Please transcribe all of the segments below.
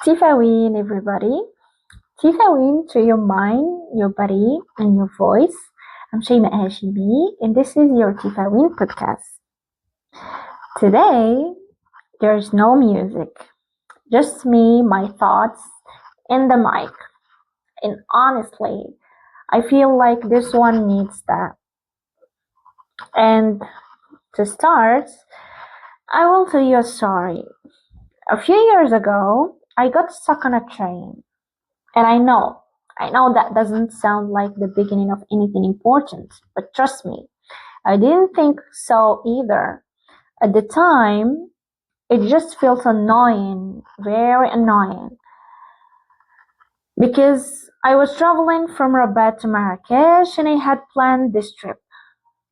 Tifawin, everybody. Tifawin to your mind, your body, and your voice. I'm CHAYMAE HACHIMI, and this is your Tifawin podcast. Today, there's no music, just me, my thoughts, and the mic. And honestly, I feel like this one needs that. And to start, I will tell you a story. A few years ago, I got stuck on a train. And I know that doesn't sound like the beginning of anything important, but trust me, I didn't think so either. At the time, it just felt annoying, very annoying, because I was traveling from Rabat to Marrakesh and I had planned this trip.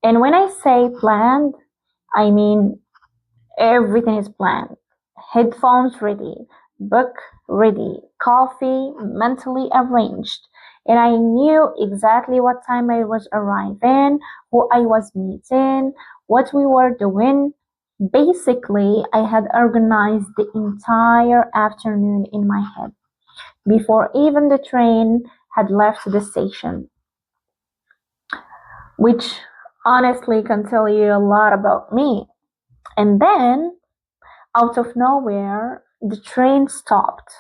And when I say planned, I mean everything is planned. Headphones ready, book ready, coffee mentally arranged. And I knew exactly what time I was arriving, who I was meeting, what we were doing. Basically, I had organized the entire afternoon in my head before even the train had left the station, which honestly can tell you a lot about me. And then, out of nowhere, the train stopped.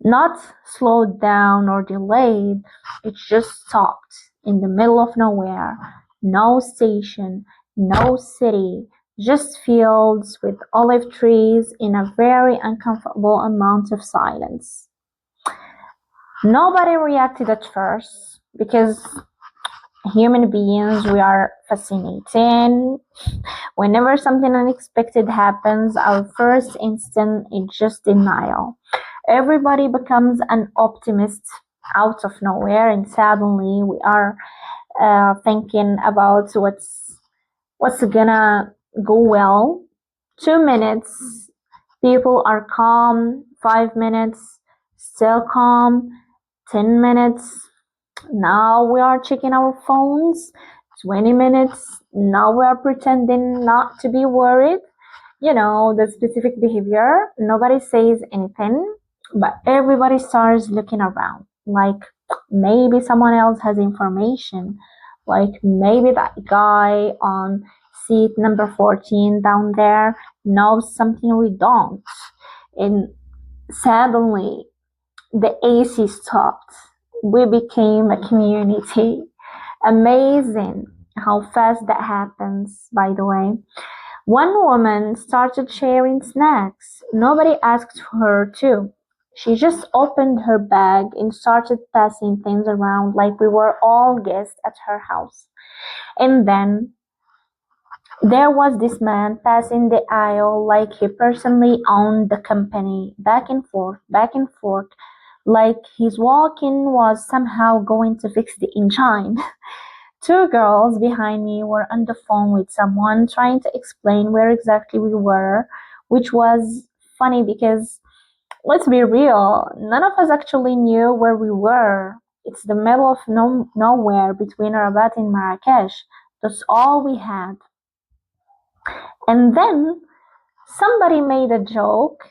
Not slowed down or delayed, it just stopped in the middle of nowhere. No station, no city, just fields with olive trees in a very uncomfortable amount of silence. Nobody reacted at first because human beings, we are fascinating. Whenever something unexpected happens, our first instinct is just denial. Everybody becomes an optimist out of nowhere, and suddenly we are thinking about what's gonna go well. 2 minutes, people are calm. 5 minutes, still calm. 10 minutes, now we are checking our phones. 20 minutes, now we are pretending not to be worried. You know, the specific behavior. Nobody says anything, but everybody starts looking around. Like maybe someone else has information. Like maybe that guy on seat number 14 down there knows something we don't. And suddenly, the AC stopped. We became a community. Amazing how fast that happens, by the way. One woman started sharing snacks. Nobody asked her to. She just opened her bag and started passing things around like we were all guests at her house. And then there was this man passing the aisle like he personally owned the company, back and forth, like his walking was somehow going to fix the engine. Two girls behind me were on the phone with someone trying to explain where exactly we were, which was funny because, let's be real, none of us actually knew where we were. It's the middle of nowhere between Rabat and Marrakesh. That's all we had. And then somebody made a joke.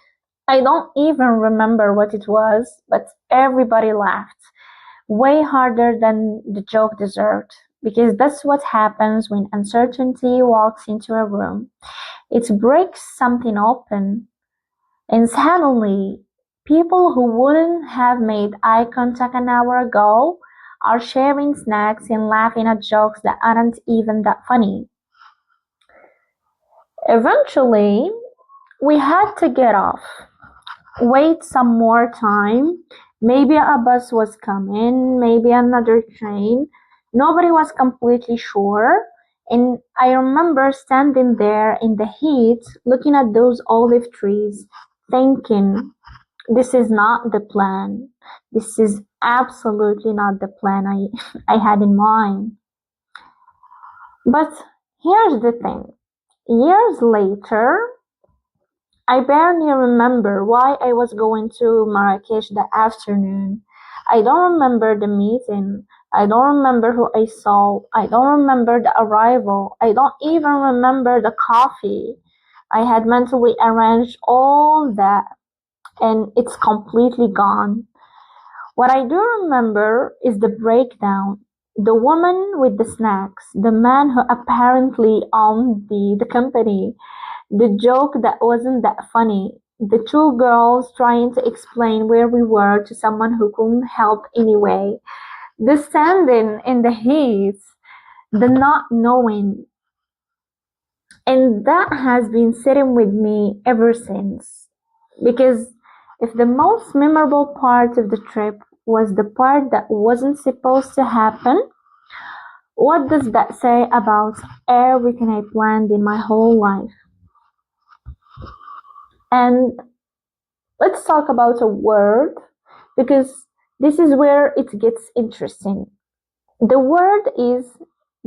I don't even remember what it was, but everybody laughed way harder than the joke deserved. Because that's what happens when uncertainty walks into a room. It breaks something open, and suddenly, people who wouldn't have made eye contact an hour ago are sharing snacks and laughing at jokes that aren't even that funny. Eventually, we had to get off, wait some more time. Maybe a bus was coming, maybe another train. Nobody was completely sure. And I remember standing there in the heat, looking at those olive trees, thinking, this is not the plan. This is absolutely not the plan I had in mind. But here's the thing. Years later, I barely remember why I was going to Marrakesh that afternoon. I don't remember the meeting. I don't remember who I saw. I don't remember the arrival. I don't even remember the coffee. I had mentally arranged all that. and it's completely gone. What I do remember is the breakdown. The woman with the snacks, the man who apparently owned the company, the joke that wasn't that funny, the two girls trying to explain where we were to someone who couldn't help anyway, the standing in the heat, the not knowing. And that has been sitting with me ever since. Because if the most memorable part of the trip was the part that wasn't supposed to happen, what does that say about everything I planned in my whole life? And let's talk about a word because this is where it gets interesting. The word is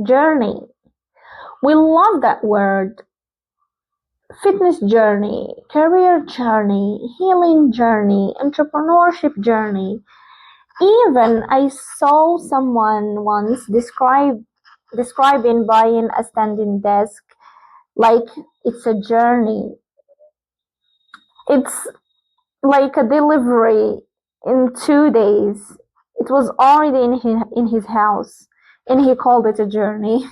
journey. We love that word. Fitness journey, career journey, healing journey, entrepreneurship journey. Even I saw someone once describing buying a standing desk like it's a journey. It's like a delivery in 2 days. It was already in his house and he called it a journey.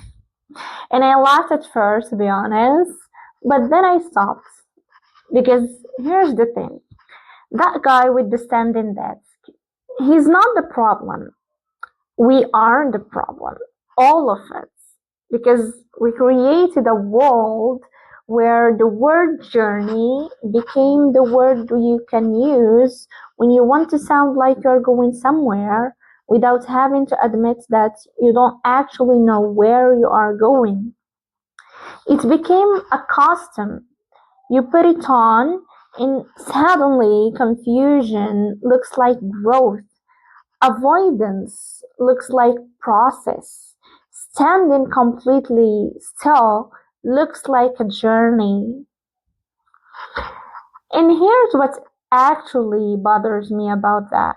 And I laughed at first, to be honest, but then I stopped because here's the thing. That guy with the standing desk, he's not the problem. We are the problem. All of us. Because we created a world where the word journey became the word you can use when you want to sound like you're going somewhere without having to admit that you don't actually know where you are going. It became a costume. You put it on, and suddenly confusion looks like growth. Avoidance looks like process. Standing completely still looks like a journey. And here's what actually bothers me about that.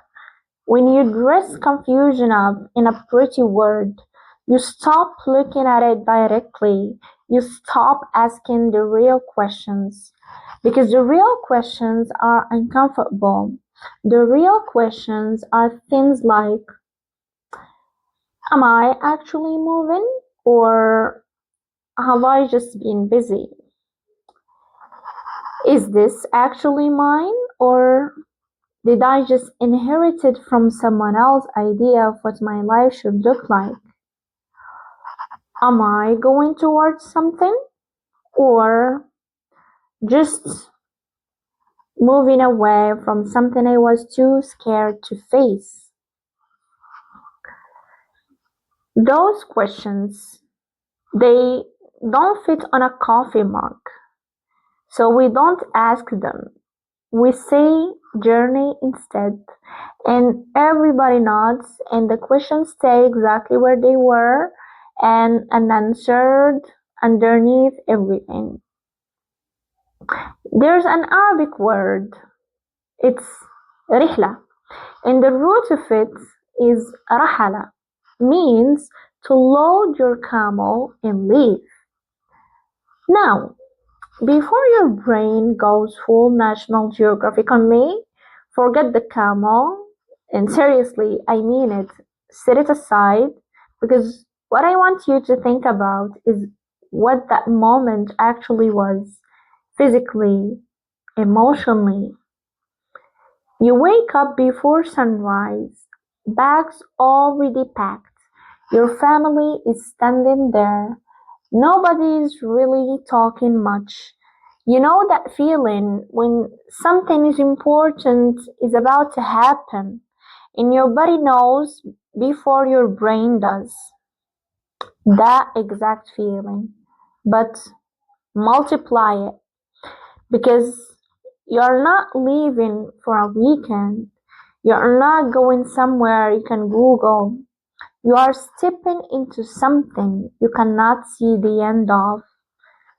When you dress confusion up in a pretty word, you stop looking at it directly. You stop asking the real questions. Because the real questions are uncomfortable. The real questions are things like, am I actually moving? Or have I just been busy? Is this actually mine? Or did I just inherit it from someone else's idea of what my life should look like? Am I going towards something? Or just moving away from something I was too scared to face? Those questions, they don't fit on a coffee mug, so we don't ask them. We say journey instead, and everybody nods, and the questions stay exactly where they were and unanswered underneath everything. There's an Arabic word, it's rihla, and the root of it is rahala, means to load your camel and leave. Now, before your brain goes full National Geographic on me, forget the camel, and seriously, I mean it, set it aside, because what I want you to think about is what that moment actually was, physically, emotionally. You wake up before sunrise, bags already packed, your family is standing there, nobody is really talking much. You know that feeling when something is important is about to happen and your body knows before your brain does. That exact feeling. But multiply it because you're not leaving for a weekend. You're not going somewhere you can Google. You are stepping into something you cannot see the end of.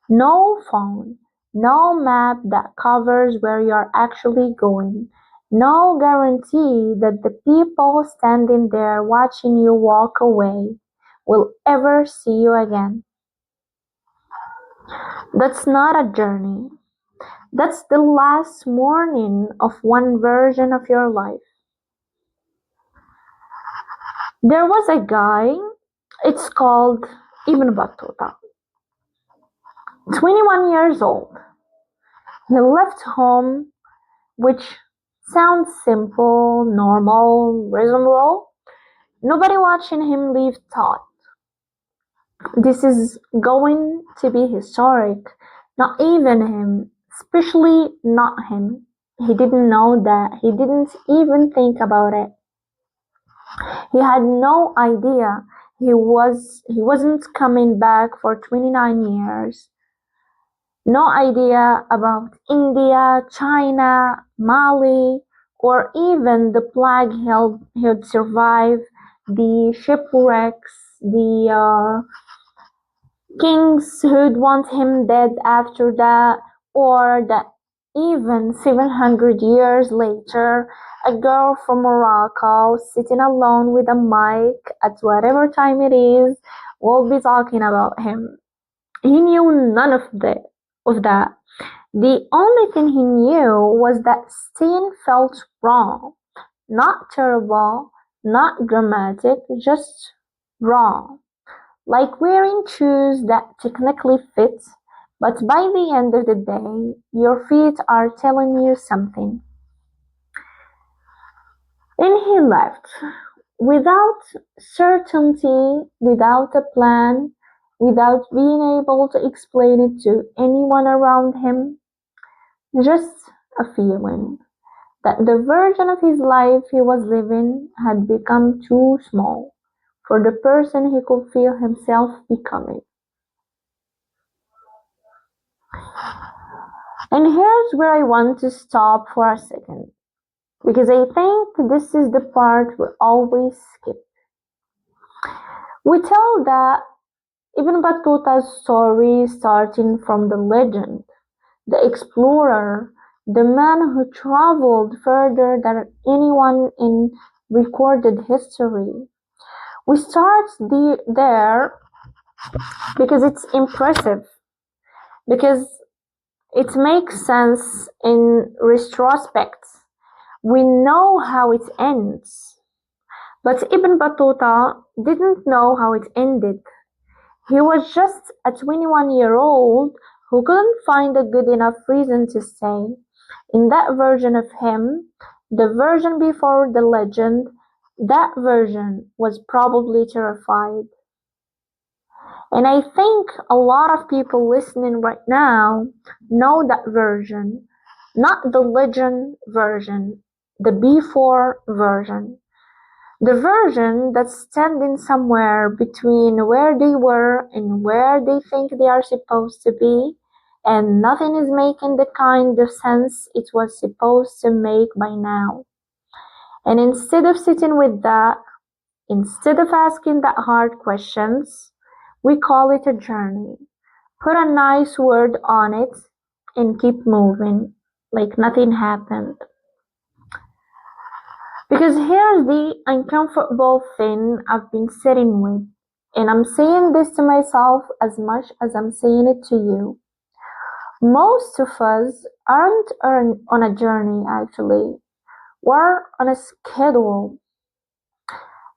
No phone, no map that covers where you're actually going, no guarantee that the people standing there watching you walk away will ever see you again. That's not a journey. That's the last morning of one version of your life. There was a guy, it's called Ibn Battuta, 21 years old. He left home, which sounds simple, normal, reasonable. Nobody watching him leave thought, this is going to be historic. Not even him, especially not him. He didn't know that. He didn't even think about it. He had no idea he wasn't coming back for 29 years. No idea about India, China, Mali, or even the plague he'd survive, the shipwrecks, the kings who'd want him dead after that, or that even 700 years later, a girl from Morocco sitting alone with a mic at whatever time it is will be talking about him. He knew none of that. The only thing he knew was that Steen felt wrong. Not terrible, not dramatic, just wrong. Like wearing shoes that technically fit, but by the end of the day, your feet are telling you something. And he left, without certainty, without a plan, without being able to explain it to anyone around him, just a feeling that the version of his life he was living had become too small for the person he could feel himself becoming. And here's where I want to stop for a second, because I think this is the part we always skip. We tell that Ibn Battuta's story starting from the legend, the explorer, the man who traveled further than anyone in recorded history. We start there because it's impressive, because it makes sense in retrospect. We know how it ends. But Ibn Battuta didn't know how it ended. He was just a 21-year-old who couldn't find a good enough reason to stay. In that version of him, the version before the legend, that version was probably terrified. And I think a lot of people listening right now know that version, not the legend version, the before version. The version that's standing somewhere between where they were and where they think they are supposed to be, and nothing is making the kind of sense it was supposed to make by now. And instead of sitting with that, instead of asking that hard questions, we call it a journey. Put a nice word on it and keep moving like nothing happened. Because here's the uncomfortable thing I've been sitting with, and I'm saying this to myself as much as I'm saying it to you. Most of us aren't on a journey, actually. We're on a schedule,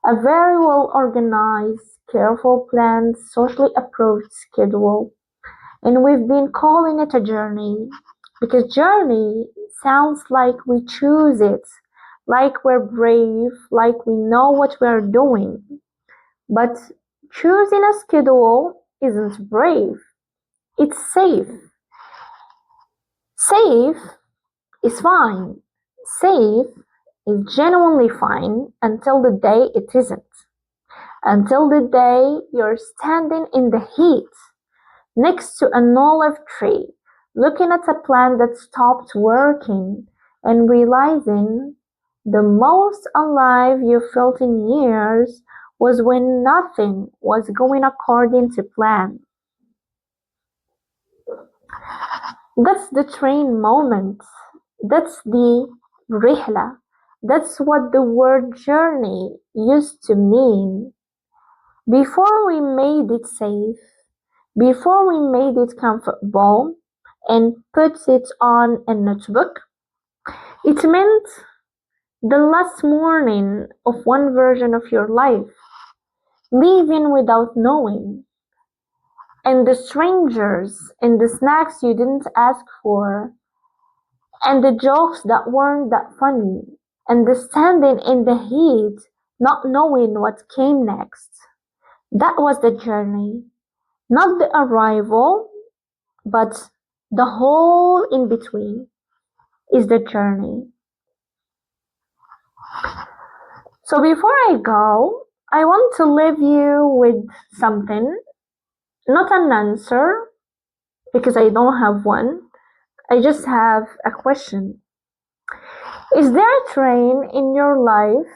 a very well organized, careful planned, socially approved schedule. And we've been calling it a journey because journey sounds like we choose it, like we're brave, like we know what we're doing. But choosing a schedule isn't brave, it's safe. Safe is fine. Safe is genuinely fine until the day it isn't. Until the day you're standing in the heat next to an olive tree, looking at a plant that stopped working and realizing the most alive you felt in years was when nothing was going according to plan. That's the train moment. That's the rihla. That's what the word journey used to mean. Before we made it safe, before we made it comfortable, and puts it on a notebook. It meant the last morning of one version of your life, leaving without knowing, and the strangers, and the snacks you didn't ask for, and the jokes that weren't that funny, and the standing in the heat, not knowing what came next. That was the journey, not the arrival, but the whole in between is the journey. So before I go, I want to leave you with something, not an answer, because I don't have one. I just have a question. Is there a train in your life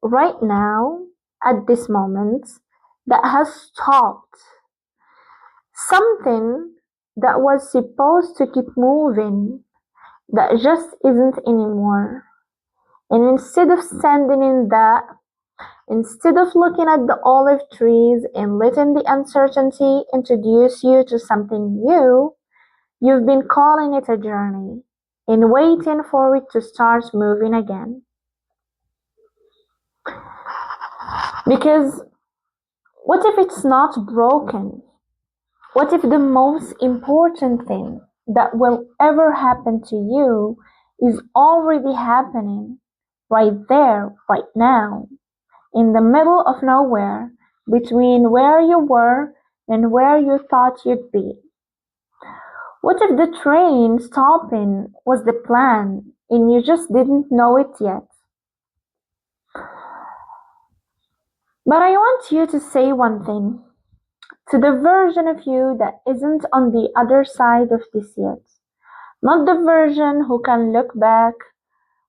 right now, at this moment, that has stopped? Something that was supposed to keep moving, that just isn't anymore. And instead of standing in that, instead of looking at the olive trees and letting the uncertainty introduce you to something new, you've been calling it a journey and waiting for it to start moving again. Because what if it's not broken? What if the most important thing that will ever happen to you is already happening right there, right now, in the middle of nowhere, between where you were and where you thought you'd be? What if the train stopping was the plan and you just didn't know it yet? But I want you to say one thing to the version of you that isn't on the other side of this yet. Not the version who can look back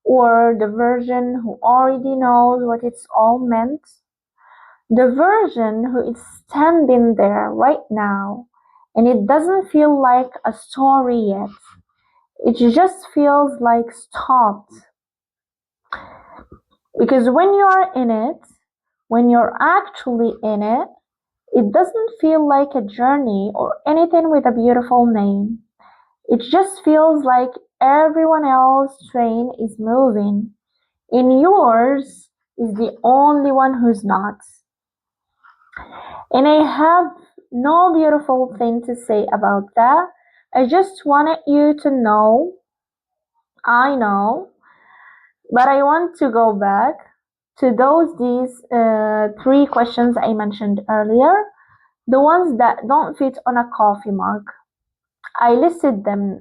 or the version who already knows what it's all meant. The version who is standing there right now and it doesn't feel like a story yet. It just feels like stopped. Because when you are in it, when you're actually in it, it doesn't feel like a journey or anything with a beautiful name. It just feels like everyone else's train is moving, and yours is the only one who's not. And I have no beautiful thing to say about that. I just wanted you to know, I know, but I want to go back to these three questions I mentioned earlier, the ones that don't fit on a coffee mug. I listed them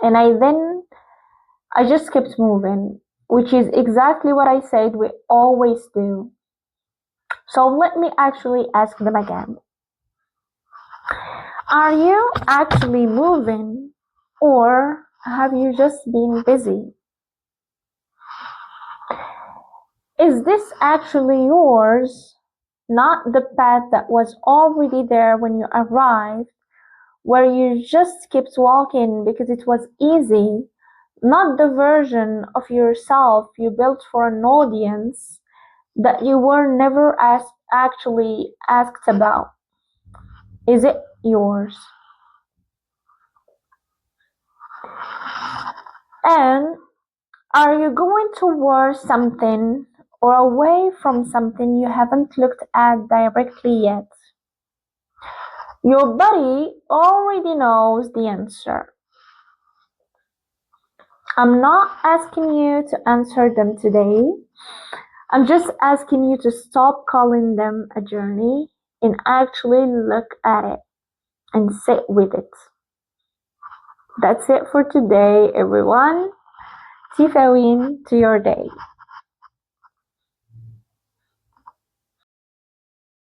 and I just kept moving, which is exactly what I said we always do. So let me actually ask them again. Are you actually moving or have you just been busy? Is this actually yours, not the path that was already there when you arrived, where you just kept walking because it was easy, not the version of yourself you built for an audience that you were never actually asked about? Is it yours? And are you going towards something or away from something you haven't looked at directly yet? Your body already knows the answer. I'm not asking you to answer them today. I'm just asking you to stop calling them a journey and actually look at it and sit with it. That's it for today, everyone. Tifawin to your day.